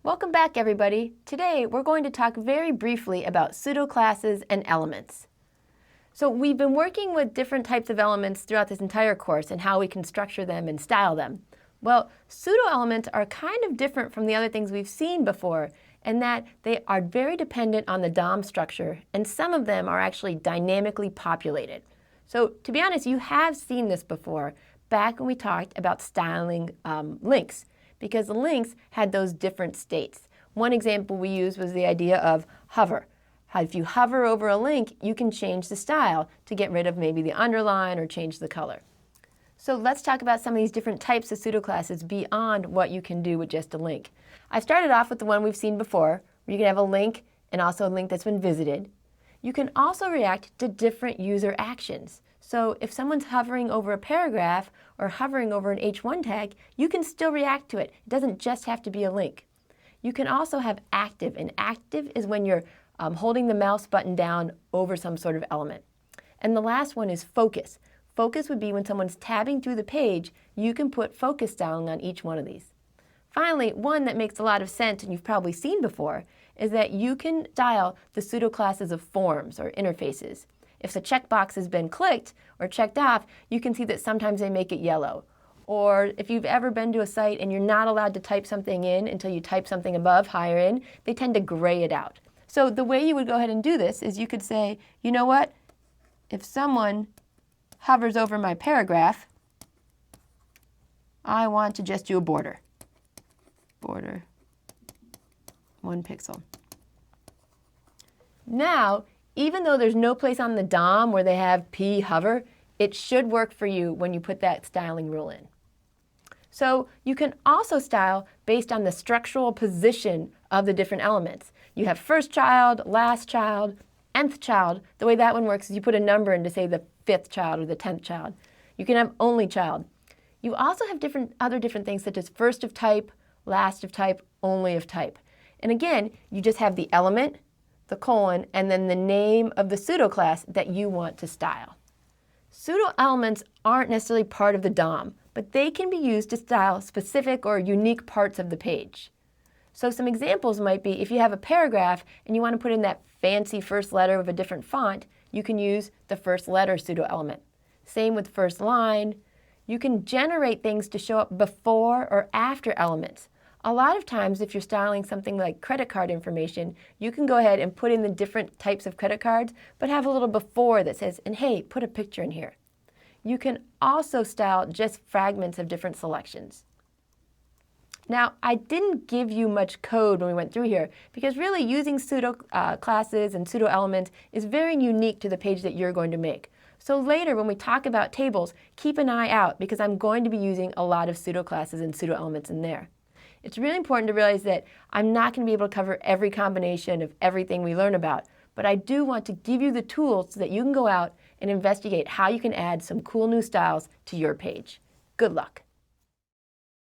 Welcome back, everybody. Today we're going to talk very briefly about pseudo classes and elements. So we've been working with different types of elements throughout this entire course and how we can structure them and style them. Well, pseudo elements are kind of different from the other things we've seen before in that they are very dependent on the DOM structure, and some of them are actually dynamically populated. So to be honest, you have seen this before back when we talked about styling links, because the links had those different states. One example we used was the idea of hover. If you hover over a link, you can change the style to get rid of maybe the underline or change the color. So let's talk about some of these different types of pseudoclasses beyond what you can do with just a link. I started off with the one we've seen before, where you can have a link and also a link that's been visited. You can also react to different user actions. So if someone's hovering over a paragraph or hovering over an H1 tag, you can still react to it. It doesn't just have to be a link. You can also have active, and active is when you're holding the mouse button down over some sort of element. And the last one is focus. Focus would be when someone's tabbing through the page, you can put focus styling on each one of these. Finally, one that makes a lot of sense and you've probably seen before is that you can style the pseudo classes of forms or interfaces. If the checkbox has been clicked or checked off, you can see that sometimes they make it yellow. Or if you've ever been to a site and you're not allowed to type something in until you type something above, higher in, they tend to gray it out. So the way you would go ahead and do this is you could say, you know what, if someone hovers over my paragraph, I want to just do a border. Border, 1 pixel. Now, even though there's no place on the DOM where they have P hover, it should work for you when you put that styling rule in. So you can also style based on the structural position of the different elements. You have first child, last child, nth child. The way that one works is you put a number in to say the 5th child or the 10th child. You can have only child. You also have other different things such as first of type, last of type, only of type. And again, you just have the element, the colon, and then the name of the pseudo class that you want to style. Pseudo elements aren't necessarily part of the DOM, but they can be used to style specific or unique parts of the page. So some examples might be if you have a paragraph and you want to put in that fancy first letter of a different font, you can use the first letter pseudo element. Same with first line. You can generate things to show up before or after elements. A lot of times, if you're styling something like credit card information, you can go ahead and put in the different types of credit cards, but have a little before that says, and hey, put a picture in here. You can also style just fragments of different selections. Now, I didn't give you much code when we went through here, because really using pseudo classes and pseudo elements is very unique to the page that you're going to make. So later, when we talk about tables, keep an eye out, because I'm going to be using a lot of pseudo classes and pseudo elements in there. It's really important to realize that I'm not going to be able to cover every combination of everything we learn about, but I do want to give you the tools so that you can go out and investigate how you can add some cool new styles to your page. Good luck.